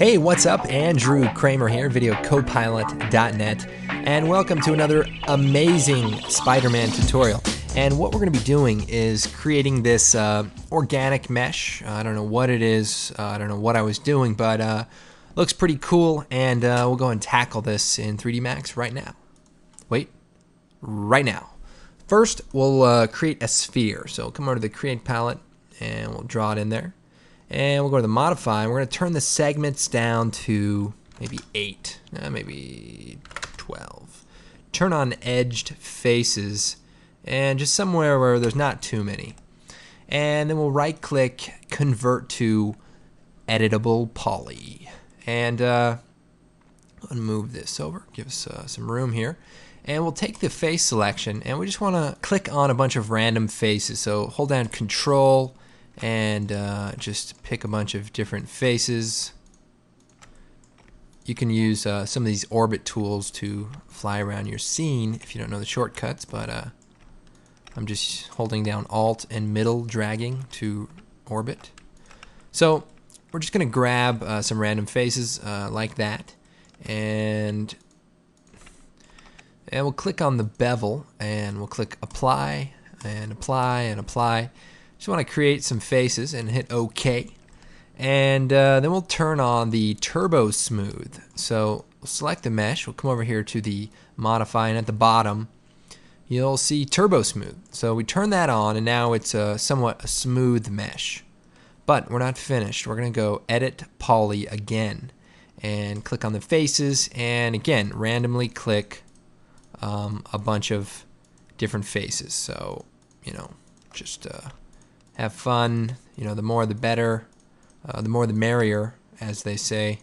Hey, what's up? Andrew Kramer here, videocopilot.net, and welcome to another amazing Spider-Man tutorial. And what we're going to be doing is creating this organic mesh. I don't know what it is, I don't know what I was doing, but looks pretty cool, and we'll go and tackle this in 3D Max right now. Right now. First, we'll create a sphere. So come over to the Create palette, and we'll draw it in there. And we'll go to the Modify, and we're going to turn the segments down to maybe 8, maybe 12. Turn on edged faces, and just somewhere where there's not too many. And then we'll right-click, Convert to Editable Poly. And I'll move this over, give us some room here. And we'll take the face selection, and we just want to click on a bunch of random faces. So hold down Control, and just pick a bunch of different faces. You can use some of these orbit tools to fly around your scene if you don't know the shortcuts, but I'm just holding down Alt and middle dragging to orbit. So we're just going to grab some random faces like that, and we'll click on the bevel, and we'll click Apply and Apply and Apply. Just want to create some faces and hit OK. And then we'll turn on the Turbo Smooth. So we'll select the mesh. We'll come over here to the Modify, and at the bottom you'll see Turbo Smooth. So we turn that on, and now it's somewhat a smooth mesh. But we're not finished. We're going to go Edit Poly again and click on the faces, and again randomly click a bunch of different faces. So, you know, just have fun. You know, the more the better, the more the merrier, as they say.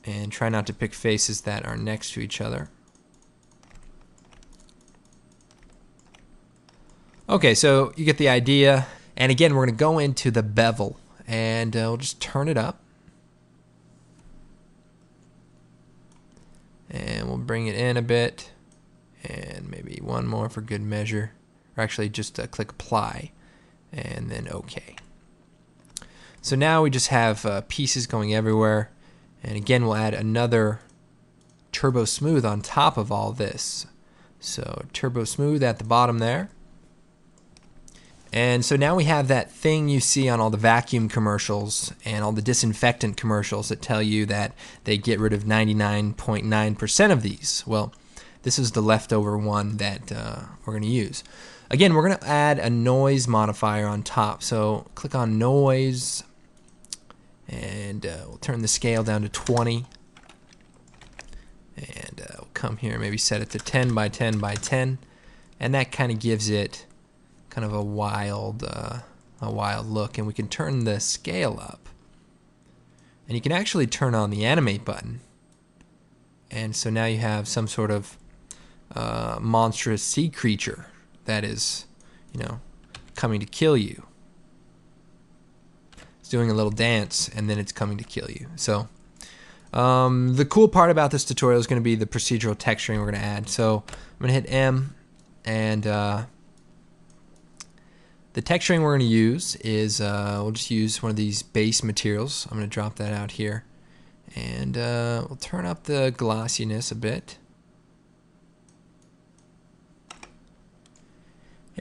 And try not to pick faces that are next to each other. Okay, so you get the idea. And again, we're going to go into the bevel, and we'll just turn it up. And we'll bring it in a bit, and maybe one more for good measure. Or actually, just click Apply, and then OK. So now we just have pieces going everywhere. And again, we'll add another Turbo Smooth on top of all this. So Turbo Smooth at the bottom there. And so now we have that thing you see on all the vacuum commercials and all the disinfectant commercials that tell you that they get rid of 99.9% of these. Well, this is the leftover one that we're going to use. Again, we're going to add a noise modifier on top. So click on Noise, and we'll turn the scale down to 20. And we'll come here, maybe set it to 10 by 10 by 10. And that kind of gives it kind of a wild look. And we can turn the scale up. And you can actually turn on the animate button. And so now you have some sort of monstrous sea creature that is, you know, coming to kill you. It's doing a little dance, and then it's coming to kill you. So the cool part about this tutorial is going to be the procedural texturing we're going to add. So I'm going to hit M, and the texturing we're going to use is we'll just use one of these base materials. I'm going to drop that out here, and we'll turn up the glossiness a bit.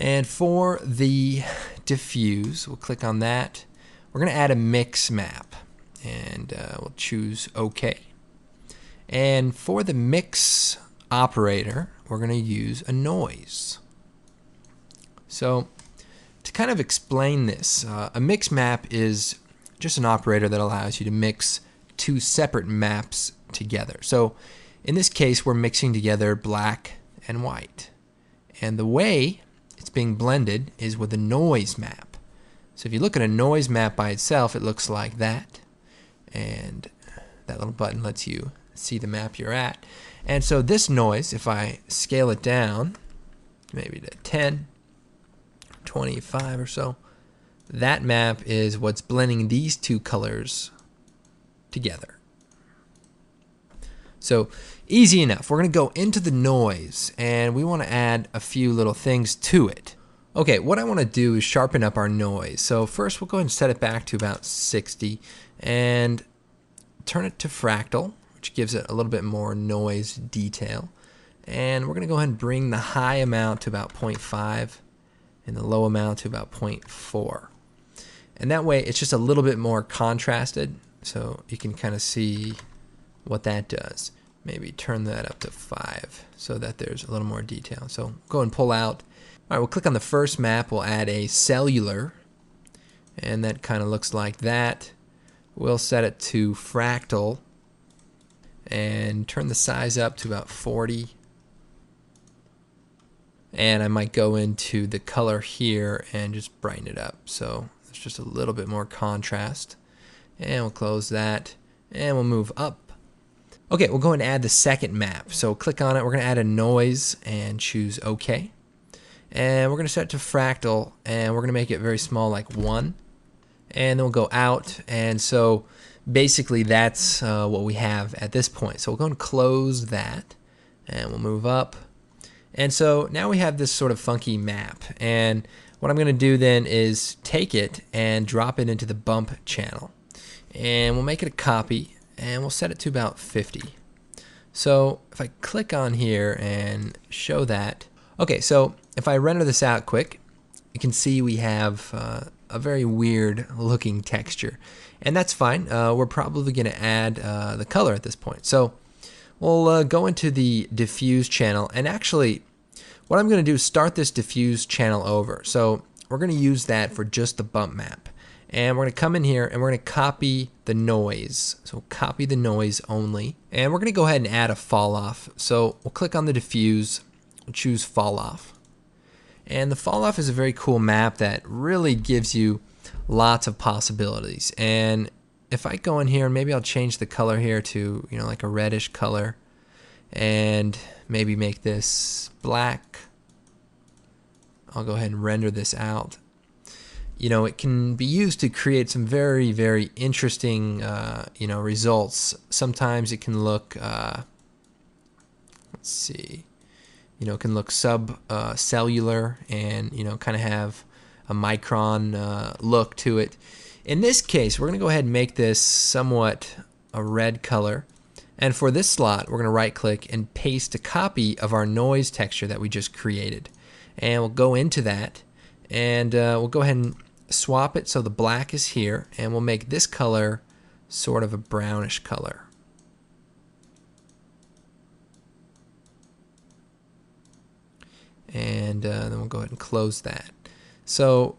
And for the diffuse, we'll click on that. We're going to add a mix map, and we'll choose OK. And for the mix operator, we're going to use a noise. So to kind of explain this, a mix map is just an operator that allows you to mix two separate maps together. So in this case, we're mixing together black and white. And the way it's being blended is with a noise map. So if you look at a noise map by itself, it looks like that. And that little button lets you see the map you're at. And so this noise, if I scale it down, maybe to 10, 25 or so, that map is what's blending these two colors together. So easy enough. We're going to go into the noise, and we want to add a few little things to it. Okay, what I want to do is sharpen up our noise. So first we'll go ahead and set it back to about 60, and turn it to fractal, which gives it a little bit more noise detail. And we're going to go ahead and bring the high amount to about 0.5 and the low amount to about 0.4. And that way it's just a little bit more contrasted, so you can kind of see what that does. Maybe turn that up to 5 so that there's a little more detail. So go and pull out. All right, we'll click on the first map. We'll add a cellular, and that kind of looks like that. We'll set it to fractal and turn the size up to about 40. And I might go into the color here and just brighten it up so there's just a little bit more contrast. And we'll close that and we'll move up. Okay, we'll go and add the second map. So click on it. We're going to add a noise and choose OK. And we're going to set it to fractal and we're going to make it very small, like 1. And then we'll go out. And so basically that's what we have at this point. So we'll go and close that and we'll move up. And so now we have this sort of funky map, and what I'm going to do then is take it and drop it into the bump channel, and we'll make it a copy and we'll set it to about 50. So if I click on here and show that, okay, so if I render this out quick, you can see we have a very weird looking texture, and that's fine. We're probably going to add the color at this point. So we'll go into the diffuse channel, and actually what I'm going to do is start this diffuse channel over. So we're going to use that for just the bump map. And we're going to come in here and we're going to copy the noise. So copy the noise only. And we're going to go ahead and add a fall off. So we'll click on the diffuse, we'll choose fall off. And the fall off is a very cool map that really gives you lots of possibilities. And if I go in here, and maybe I'll change the color here to, like a reddish color, and maybe make this black. I'll go ahead and render this out. It can be used to create some very, very interesting, results. Sometimes it can look, let's see, it can look cellular and, kind of have a micron look to it. In this case, we're going to go ahead and make this somewhat a red color. And for this slot, we're going to right click and paste a copy of our noise texture that we just created. And we'll go into that and we'll go ahead and swap it so the black is here, and we'll make this color sort of a brownish color. And then we'll go ahead and close that. So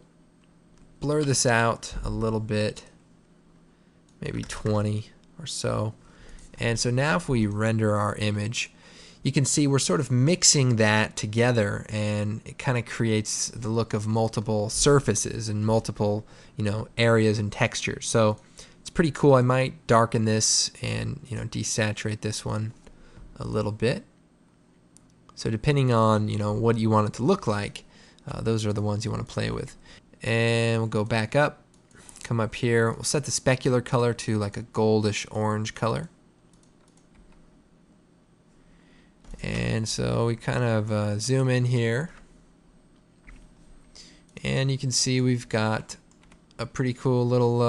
blur this out a little bit, maybe 20 or so. And so now if we render our image, you can see we're sort of mixing that together, and it kind of creates the look of multiple surfaces and multiple, areas and textures. So it's pretty cool. I might darken this and, desaturate this one a little bit. So depending on, what you want it to look like, those are the ones you want to play with. And we'll go back up, come up here. We'll set the specular color to like a goldish orange color. And so we kind of zoom in here, and you can see we've got a pretty cool little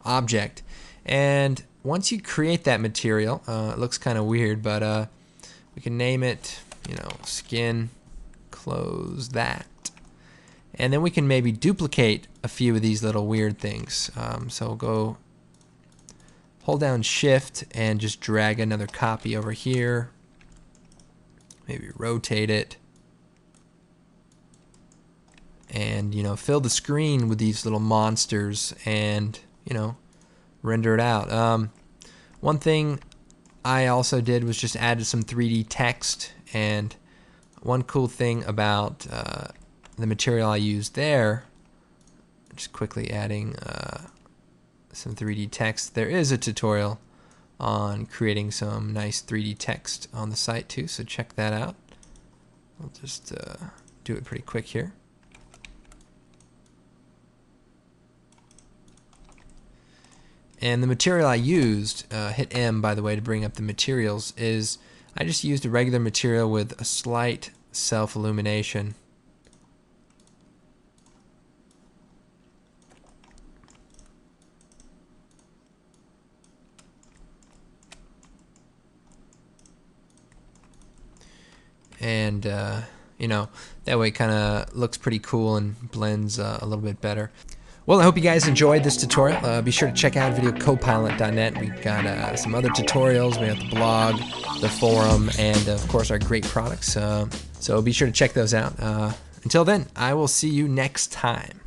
object. And once you create that material, it looks kind of weird, but we can name it, skin, close that. And then we can maybe duplicate a few of these little weird things. So we'll go hold down Shift and just drag another copy over here. Maybe rotate it, and fill the screen with these little monsters, and render it out. One thing I also did was just added some 3D text, and one cool thing about the material I used there, just quickly adding some 3D text. There is a tutorial on creating some nice 3D text on the site too, so check that out. I'll just do it pretty quick here. And the material I used, hit M by the way to bring up the materials, is I just used a regular material with a slight self-illumination. and you know, that way it kind of looks pretty cool and blends a little bit better. Well, I hope you guys enjoyed this tutorial. Be sure to check out videocopilot.net. We've got some other tutorials. We have the blog, the forum, and of course our great products. So be sure to check those out. Until then, I will see you next time.